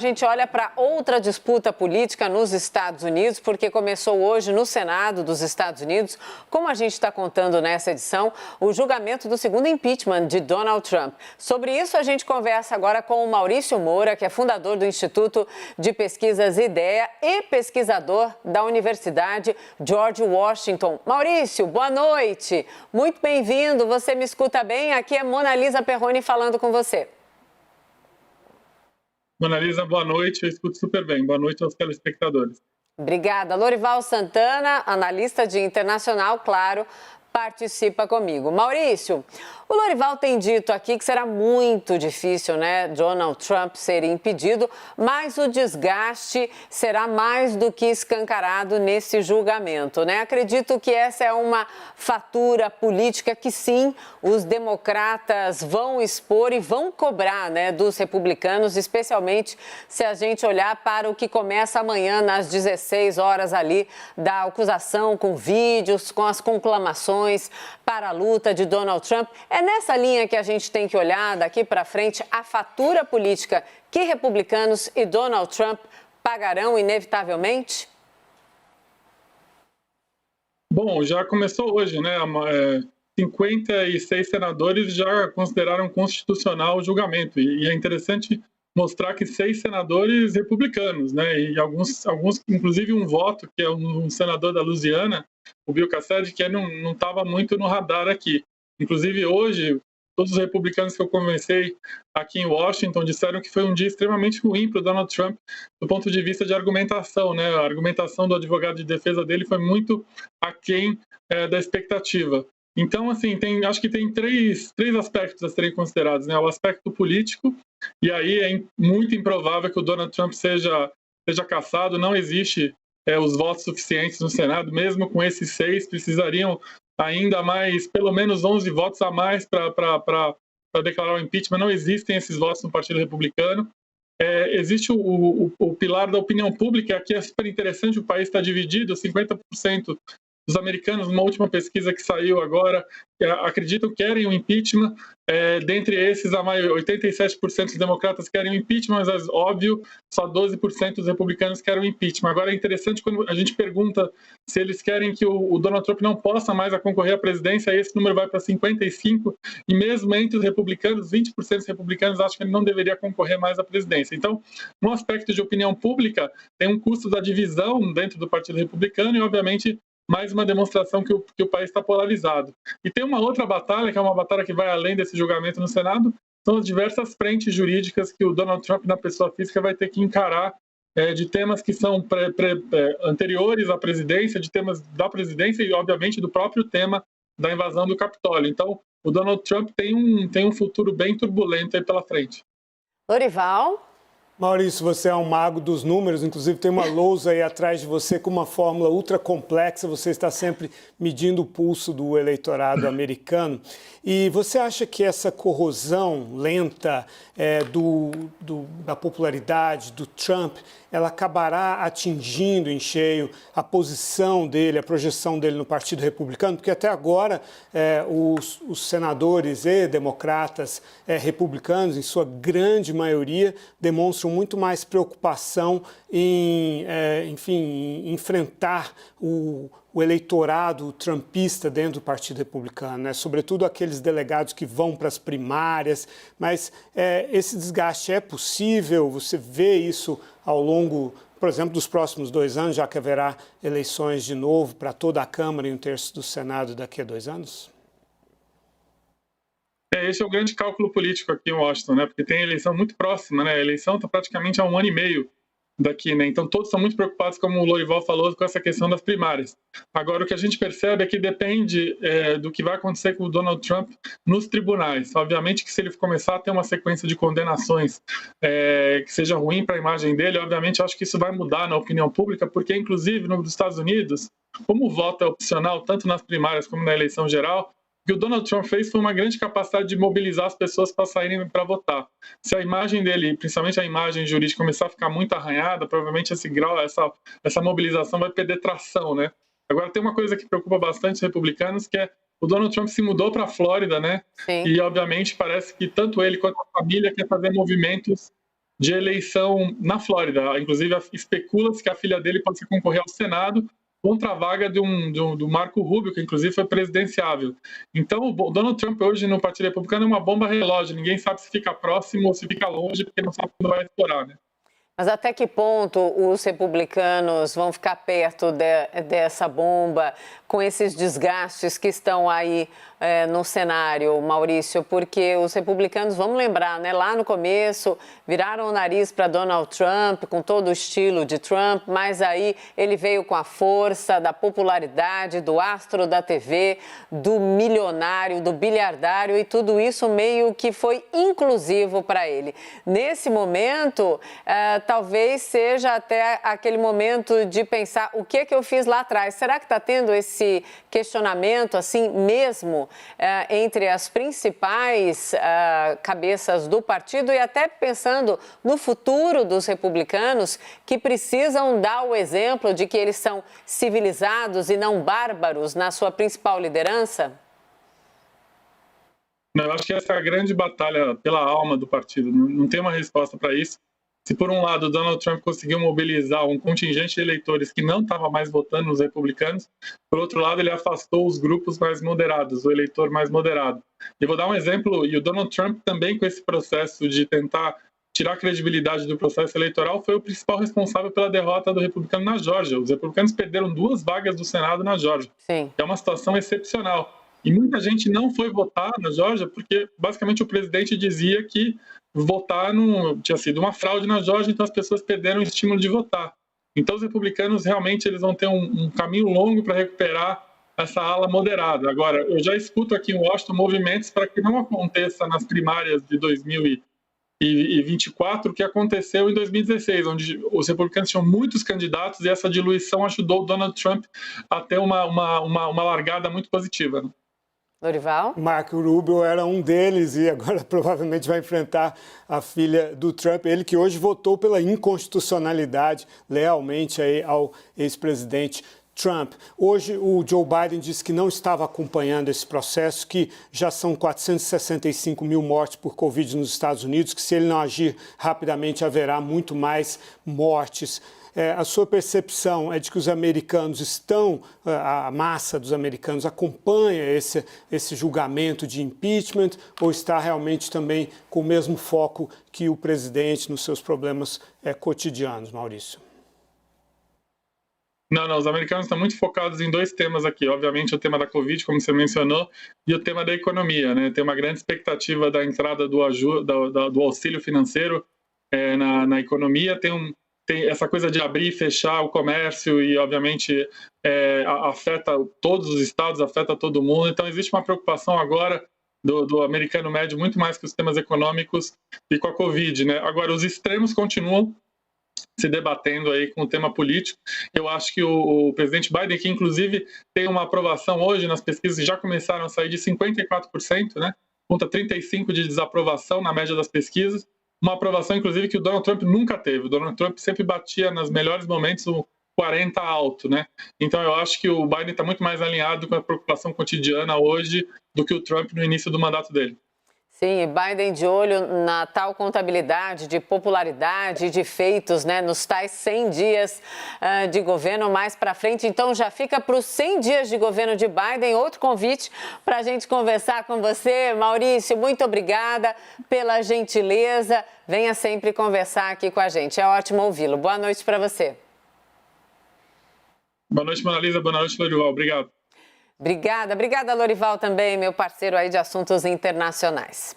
A gente olha para outra disputa política nos Estados Unidos, porque começou hoje no Senado dos Estados Unidos, como a gente está contando nessa edição, o julgamento do segundo impeachment de Donald Trump. Sobre isso, a gente conversa agora com o Maurício Moura, que é fundador do Instituto de Pesquisas IDEA e pesquisador da Universidade George Washington. Maurício, boa noite. Muito bem-vindo. Você me escuta bem? Aqui é Mona Lisa Perrone falando com você. Mona Lisa, boa noite, eu escuto super bem. Boa noite aos telespectadores. Obrigada. Lorival Santana, analista de internacional, claro, participa comigo. Maurício, o Lorival tem dito aqui que será muito difícil, né, Donald Trump ser impedido, mas o desgaste será mais do que escancarado nesse julgamento, né? Acredito que essa é uma fatura política que sim, os democratas vão expor e vão cobrar, né, dos republicanos, especialmente se a gente olhar para o que começa amanhã nas 16 horas ali da acusação com vídeos, com as conclamações para a luta de Donald Trump. É nessa linha que a gente tem que olhar daqui para frente a fatura política que republicanos e Donald Trump pagarão inevitavelmente? Bom, já começou hoje, né? 56 senadores já consideraram constitucional o julgamento. E é interessante mostrar que 6 senadores republicanos, né? E alguns inclusive um voto, que é um senador da Louisiana, o Bill Cassidy, que não estava muito no radar aqui. Inclusive, hoje, todos os republicanos que eu conversei aqui em Washington disseram que foi um dia extremamente ruim para o Donald Trump do ponto de vista de argumentação, né? A argumentação do advogado de defesa dele foi muito aquém da expectativa. Então, assim, acho que tem três aspectos a serem considerados, né? O aspecto político, e aí é muito improvável que o Donald Trump seja cassado, não existe os votos suficientes no Senado, mesmo com esses 6, precisariam ainda mais, pelo menos 11 votos a mais para declarar o impeachment. Não existem esses votos no Partido Republicano. Existe o pilar da opinião pública, aqui é super interessante, o país está dividido, 50% dos americanos, numa última pesquisa que saiu agora, acreditam que querem o impeachment. Dentre esses, 87% dos democratas querem o impeachment, mas, óbvio, só 12% dos republicanos querem o impeachment. Agora, é interessante quando a gente pergunta se eles querem que o Donald Trump não possa mais concorrer à presidência, esse número vai para 55%, e mesmo entre os republicanos, 20% dos republicanos acham que ele não deveria concorrer mais à presidência. Então, no aspecto de opinião pública, tem um custo da divisão dentro do Partido Republicano e, obviamente, mais uma demonstração que o país está polarizado. E tem uma outra batalha, que é uma batalha que vai além desse julgamento no Senado, são as diversas frentes jurídicas que o Donald Trump, na pessoa física, vai ter que encarar de temas que são anteriores à presidência, de temas da presidência e, obviamente, do próprio tema da invasão do Capitólio. Então, o Donald Trump tem um futuro bem turbulento aí pela frente. Lorival? Maurício, você é um mago dos números, inclusive tem uma lousa aí atrás de você com uma fórmula ultra complexa, você está sempre medindo o pulso do eleitorado americano. E você acha que essa corrosão lenta da popularidade do Trump, ela acabará atingindo em cheio a posição dele, a projeção dele no Partido Republicano? Porque até agora os senadores e democratas republicanos, em sua grande maioria, demonstram muito mais preocupação em enfrentar o eleitorado trumpista dentro do Partido Republicano, né? Sobretudo aqueles delegados que vão para as primárias, mas esse desgaste é possível? Você vê isso ao longo, por exemplo, dos próximos 2 anos, já que haverá eleições de novo para toda a Câmara e 1/3 do Senado daqui a 2 anos? Esse é o grande cálculo político aqui em Washington, né? Porque tem eleição muito próxima, né? A eleição está praticamente há 1 ano e meio daqui, né? Então todos estão muito preocupados, como o Lorival falou, com essa questão das primárias. Agora, o que a gente percebe é que depende do que vai acontecer com o Donald Trump nos tribunais. Obviamente que se ele começar a ter uma sequência de condenações que seja ruim para a imagem dele, obviamente eu acho que isso vai mudar na opinião pública, porque inclusive nos Estados Unidos, como o voto é opcional tanto nas primárias como na eleição geral, o que o Donald Trump fez foi uma grande capacidade de mobilizar as pessoas para saírem para votar. Se a imagem dele, principalmente a imagem jurídica, começar a ficar muito arranhada, provavelmente essa mobilização vai perder tração, né? Agora, tem uma coisa que preocupa bastante os republicanos, que é o Donald Trump se mudou para a Flórida, né? Sim. E, obviamente, parece que tanto ele quanto a família quer fazer movimentos de eleição na Flórida. Inclusive, especula-se que a filha dele possa concorrer ao Senado contra a vaga do Marco Rubio, que inclusive foi presidenciável. Então, o Donald Trump hoje no Partido Republicano é uma bomba relógio. Ninguém sabe se fica próximo ou se fica longe, porque não sabe quando vai estourar, né? Mas até que ponto os republicanos vão ficar perto dessa bomba, com esses desgastes que estão aí no cenário, Maurício? Porque os republicanos, vamos lembrar, né, lá no começo, viraram o nariz para Donald Trump, com todo o estilo de Trump, mas aí ele veio com a força da popularidade, do astro da TV, do milionário, do bilhardário, e tudo isso meio que foi inclusivo para ele. Nesse momento, talvez seja até aquele momento de pensar o que eu fiz lá atrás. Será que está tendo esse questionamento assim mesmo entre as principais cabeças do partido e até pensando no futuro dos republicanos, que precisam dar o exemplo de que eles são civilizados e não bárbaros na sua principal liderança? Eu acho que essa é a grande batalha pela alma do partido. Não tem uma resposta para isso. Se, por um lado, Donald Trump conseguiu mobilizar um contingente de eleitores que não estava mais votando nos republicanos, por outro lado, ele afastou os grupos mais moderados, o eleitor mais moderado. E vou dar um exemplo, e o Donald Trump também, com esse processo de tentar tirar a credibilidade do processo eleitoral, foi o principal responsável pela derrota do republicano na Geórgia. Os republicanos perderam 2 vagas do Senado na Geórgia. Sim. É uma situação excepcional. E muita gente não foi votar na Geórgia porque, basicamente, o presidente dizia que votar tinha sido uma fraude na Geórgia, então as pessoas perderam o estímulo de votar. Então, os republicanos realmente eles vão ter um caminho longo para recuperar essa ala moderada. Agora, eu já escuto aqui em Washington movimentos para que não aconteça nas primárias de 2024 o que aconteceu em 2016, onde os republicanos tinham muitos candidatos e essa diluição ajudou o Donald Trump a ter uma largada muito positiva, né? Lorival? Marco Rubio era um deles e agora provavelmente vai enfrentar a filha do Trump, ele que hoje votou pela inconstitucionalidade lealmente aí ao ex-presidente Trump. Hoje o Joe Biden disse que não estava acompanhando esse processo, que já são 465 mil mortes por Covid nos Estados Unidos, que se ele não agir rapidamente haverá muito mais mortes. A sua percepção é de que os americanos a massa dos americanos acompanha esse julgamento de impeachment ou está realmente também com o mesmo foco que o presidente nos seus problemas cotidianos, Maurício? Não, os americanos estão muito focados em 2 temas aqui. Obviamente, o tema da Covid, como você mencionou, e o tema da economia, né? Tem uma grande expectativa da entrada do auxílio financeiro na economia. Tem essa coisa de abrir e fechar o comércio e, obviamente, afeta todos os estados, afeta todo mundo. Então, existe uma preocupação agora do americano médio muito mais com os temas econômicos e com a Covid, né? Agora, os extremos continuam se debatendo aí com o tema político. Eu acho que o presidente Biden, que inclusive tem uma aprovação hoje nas pesquisas que já começaram a sair de 54%, né? Contra 35% de desaprovação na média das pesquisas. Uma aprovação, inclusive, que o Donald Trump nunca teve. O Donald Trump sempre batia nos melhores momentos o 40 alto, né? Então, eu acho que o Biden está muito mais alinhado com a preocupação cotidiana hoje do que o Trump no início do mandato dele. Sim, Biden de olho na tal contabilidade de popularidade e de feitos, né, nos tais 100 dias de governo mais para frente. Então, já fica para os 100 dias de governo de Biden outro convite para a gente conversar com você. Maurício, muito obrigada pela gentileza. Venha sempre conversar aqui com a gente. É ótimo ouvi-lo. Boa noite para você. Boa noite, Mona Lisa. Boa noite, Lorival. Obrigado. Obrigada, Lorival também, meu parceiro aí de assuntos internacionais.